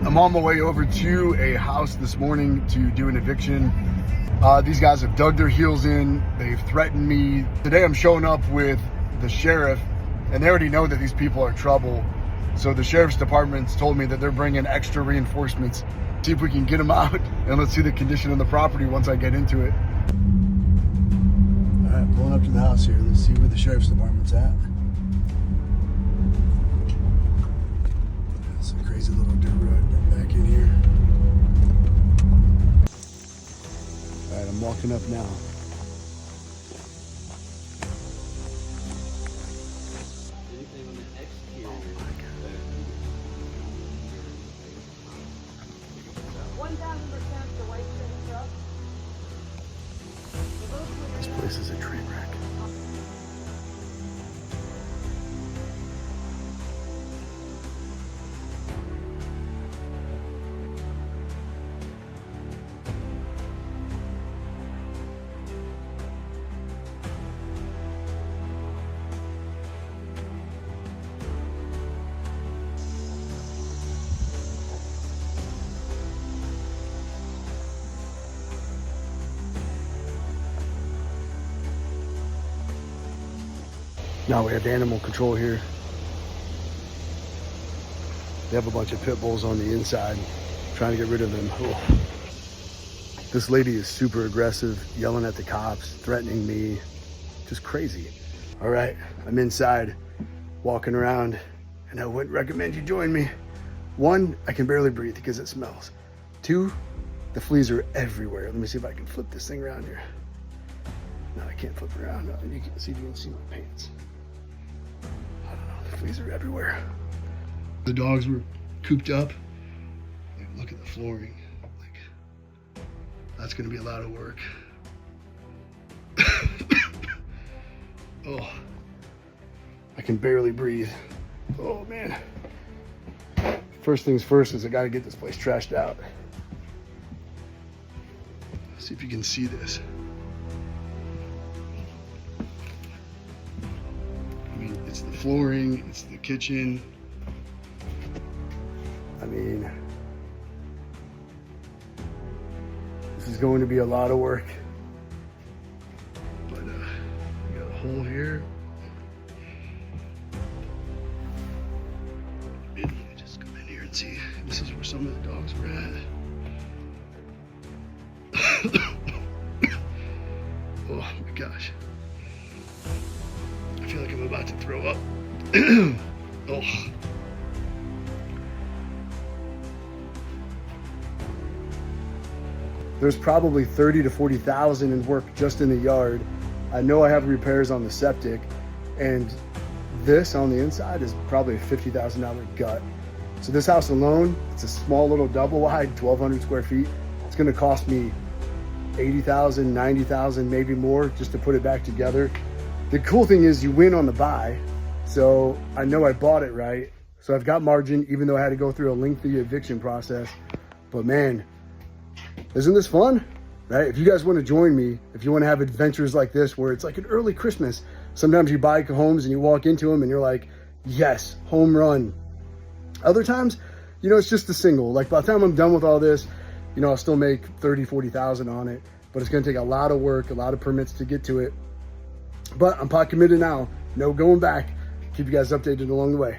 I'm on my way over to a house this morning to do an eviction. These guys have dug their heels in. They've threatened me. Today I'm showing up with the sheriff, and they already know that these people are trouble. So the sheriff's department's told me that they're bringing extra reinforcements. See if we can get them out, and let's see the condition of the property once I get into it. All right, pulling up to the house here. Let's see where the sheriff's department's at. It's a crazy little dirt road back in here. All right, I'm walking up now. Anything on the exterior? 1,000% the white city truck. This place is a train wreck. Now we have animal control here. They have a bunch of pit bulls on the inside, trying to get rid of them. Oh. This lady is super aggressive, yelling at the cops, threatening me, just crazy. All right, I'm inside, walking around, and I wouldn't recommend you join me. 1, I can barely breathe because it smells. 2, the fleas are everywhere. Let me see if I can flip this thing around here. No, I can't flip it around. You can see, my pants. I don't know, the fleas are everywhere. The dogs were cooped up. Like, look at the flooring. Like, that's gonna be a lot of work. Oh, I can barely breathe. Oh man. First things first is I gotta get this place trashed out. Let's see if you can see this. I mean, it's the flooring, it's the kitchen. I mean, this is going to be a lot of work. But we got a hole here. Maybe you just come in here and see. This is where some of the dogs were at. Oh my gosh. I feel like I'm about to throw up. Oh. There's probably 30 to 40,000 in work just in the yard. I know I have repairs on the septic, and this on the inside is probably a $50,000 gut. So this house alone, it's a small little double wide, 1,200 square feet. It's gonna cost me 80,000, 90,000, maybe more just to put it back together. The cool thing is you win on the buy. So I know I bought it right. So I've got margin, even though I had to go through a lengthy eviction process. But man, isn't this fun, right? If you guys want to join me, if you want to have adventures like this, where it's like an early Christmas, sometimes you buy homes and you walk into them and you're like, yes, home run. Other times, you know, it's just a single. Like by the time I'm done with all this, you know, I'll still make 30, 40,000 on it, but it's going to take a lot of work, a lot of permits to get to it. But I'm pot committed now, no going back. Keep you guys updated along the way.